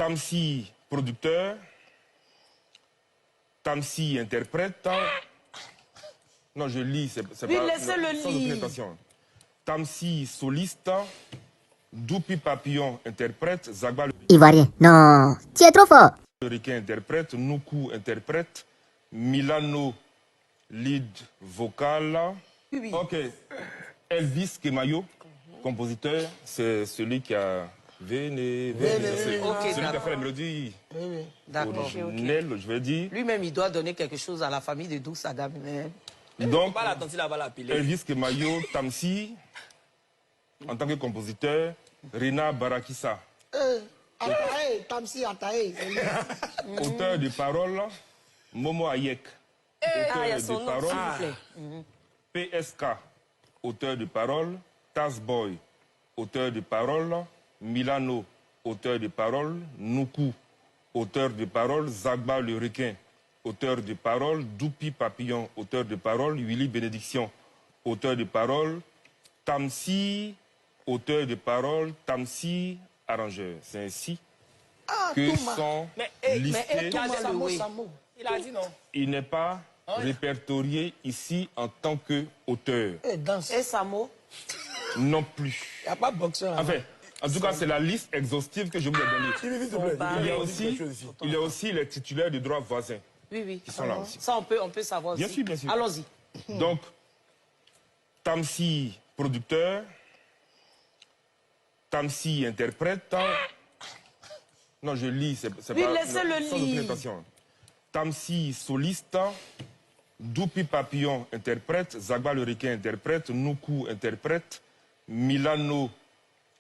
Tamsi, producteur. Tamsi, interprète. Non, je lis, c'est pas... Oui, laissez-le sans aucune lire. intention. Tamsi, soliste. Doupi Papillon, interprète. Zagba, Ivoirien. Non, tu es trop fort. le ricain, interprète. Nuku, interprète. Milano, lead vocal. Oui. Ok. Elvis Kemayo, compositeur, c'est celui qui a... Véné, Ok, celui qui a fait la mélodie D'accord. originelle, je vais dire. Lui-même, il doit donner quelque chose à la famille de Doux Saga. Donc, Elvis Kemayo, Tamsi, en tant que compositeur, Rina Barakissa. Atae, Tamsi Atae. Auteur de paroles, Momo Hayek. Auteur de paroles, PSK. Auteur de paroles, Tazboy. Auteur de paroles, Milano. Auteur de paroles, Nuku. Auteur de paroles, Zagba le requin. Auteur de paroles, Doupi Papillon. Auteur de paroles, Willy Bénédiction. Auteur de paroles, Tamsi. Auteur de paroles, Tamsi arrangeur. C'est ainsi que sont listés. Il a dit non. Il n'est pas répertorié ici en tant qu'auteur. Et Samo? Non plus. Il n'y a pas de boxeur. Enfin, en tout cas, c'est la liste exhaustive que je vous ai donnée. Il y a aussi les titulaires de droits voisins. Oui. Qui sont là aussi. Ça, on peut savoir Bien aussi. sûr, bien sûr. Allons-y. Donc, Tamsi, producteur. Tamsi, interprète. Non, je lis, c'est Oui, pas... laissez-le sans aucune lire. intention. Tamsi, soliste. Doupi Papillon, interprète. Zagba le requin, interprète. Nuku, interprète. Milano,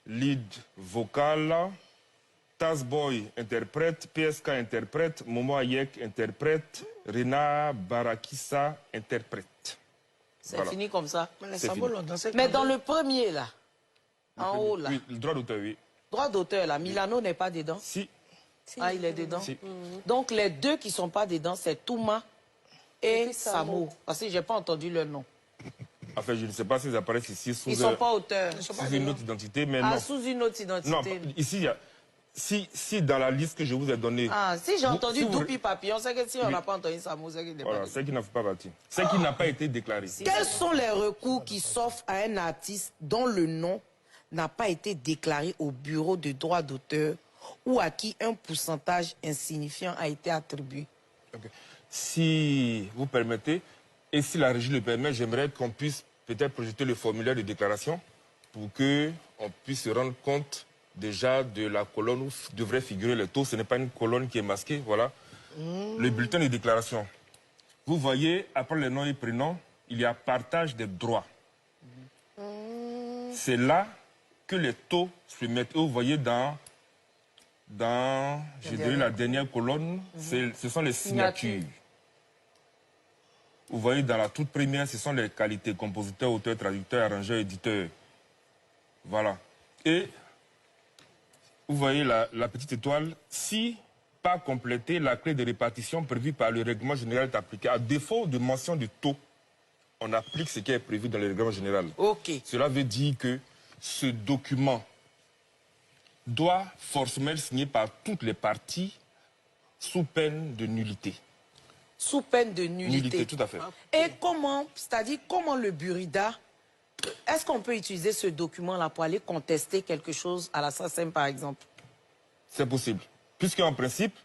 lead vocal. Tazboy, interprète. PSK, interprète. Momo Hayek, interprète. Rina Barakissa, interprète. C'est Voilà. fini comme ça. Mais dans le premier, là, en haut, là, Oui, le droit d'auteur, oui. droit d'auteur, là, Milano n'est pas dedans? Si. Ah, il est dedans? Si. Donc, les deux qui ne sont pas dedans, c'est Touma et Samo. Parce que je n'ai pas entendu leur nom. Enfin, je ne sais pas s'ils apparaissent ici sous, Ils ne sont pas auteurs. sous une autre identité, mais Ah, non. sous une autre identité. Non, ici, il y a... Si dans la liste que je vous ai donnée... Ah, si j'ai entendu si vous- Doupi Papillon, c'est que si on Oui. n'a pas entendu Samo, c'est qu'il n'est pas Voilà, dedans. c'est qui n'a fait pas partie. C'est qui n'a pas été déclaré. Quels sont les recours qui s'offrent à un artiste dont le nom n'a pas été déclaré au bureau de droit d'auteur ou à qui un pourcentage insignifiant a été attribué? Ok. Si vous permettez, et si la régie le permet, j'aimerais qu'on puisse peut-être projeter le formulaire de déclaration pour qu'on puisse se rendre compte déjà de la colonne où devraient figurer les taux. Ce n'est pas une colonne qui est masquée, voilà. Le bulletin de déclaration. Vous voyez, après les noms et prénoms, il y a partage des droits. C'est là que les taux se mettent. Et vous voyez dans je dirais, la dernière colonne, ce sont les signatures. Vous voyez, dans la toute première, ce sont les qualités, compositeur, auteur, traducteur, arrangeur, éditeur. Voilà. Et vous voyez la petite étoile. Si pas complétée, la clé de répartition prévue par le règlement général est appliquée. À défaut de mention du taux, on applique ce qui est prévu dans le règlement général. Ok. Cela veut dire que ce document doit forcément être signé par toutes les parties sous peine de nullité. Sous peine de nullité. Nullité, tout à fait. Et comment, c'est-à-dire comment le Burida, est-ce qu'on peut utiliser ce document-là pour aller contester quelque chose à la SACEM, par exemple? C'est possible. Puisqu'en principe,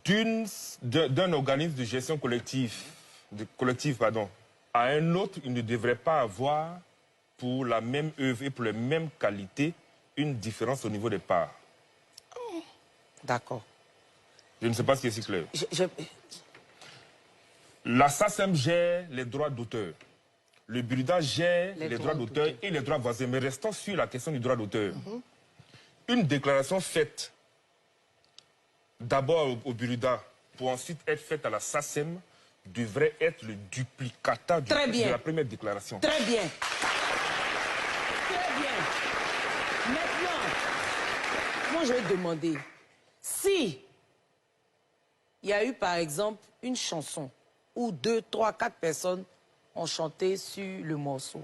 d'un organisme de gestion collective, à un autre, il ne devrait pas avoir, pour la même œuvre et pour les mêmes qualités, une différence au niveau des parts. D'accord. Je ne sais pas si c'est clair. La SACEM gère les droits d'auteur. Le Burida gère les droits d'auteur et les droits voisins. Mais restons sur la question du droit d'auteur. Une déclaration faite d'abord au Burida pour ensuite être faite à la SACEM devrait être le duplicata de la première déclaration. Très bien. Très bien. Maintenant, moi je vais demander, si il y a eu par exemple une chanson où 2, 3, 4 personnes ont chanté sur le morceau.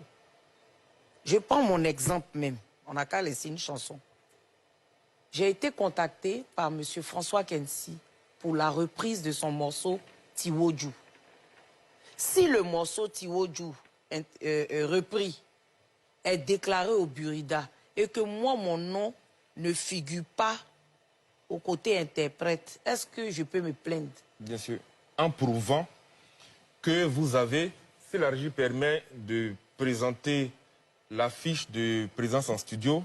Je prends mon exemple même. On n'a qu'à laisser une chanson. J'ai été contacté par M. François Kensi pour la reprise de son morceau Tiwoju. Si le morceau Tiwoju repris est déclaré au Burida et que moi, mon nom ne figure pas au côté interprète, est-ce que je peux me plaindre? Bien sûr. En prouvant que vous avez, si la régie permet de présenter la fiche de présence en studio,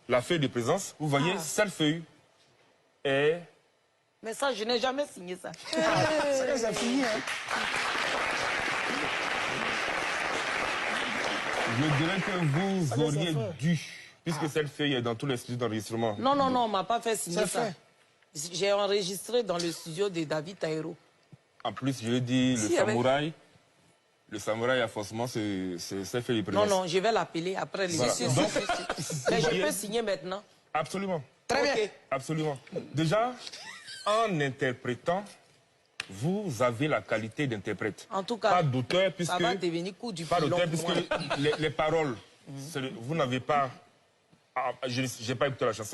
la feuille de présence, vous voyez, cette feuille est... Mais ça, je n'ai jamais signé ça. C'est que c'est fini, hein. Je dirais que vous auriez dû, puisque cette feuille est dans tous les studios d'enregistrement. Non, non, non, on ne m'a pas fait signer ça. fait. J'ai enregistré dans le studio de David Taïro. En plus, je lui ai dit, Si, avec- le samouraï a forcément cette feuille de Non, présence. non, je vais l'appeler après les Voilà. Donc, Mais je voyez- peux signer maintenant. Absolument. Très bien. Ok. Absolument. Déjà, en interprétant, vous avez la qualité d'interprète. En tout cas, Pas d'auteur, puisque... ça va devenir coup du Pas pilon d'auteur, pour puisque moi. les paroles, vous n'avez pas... Je n'ai pas écouté la chanson.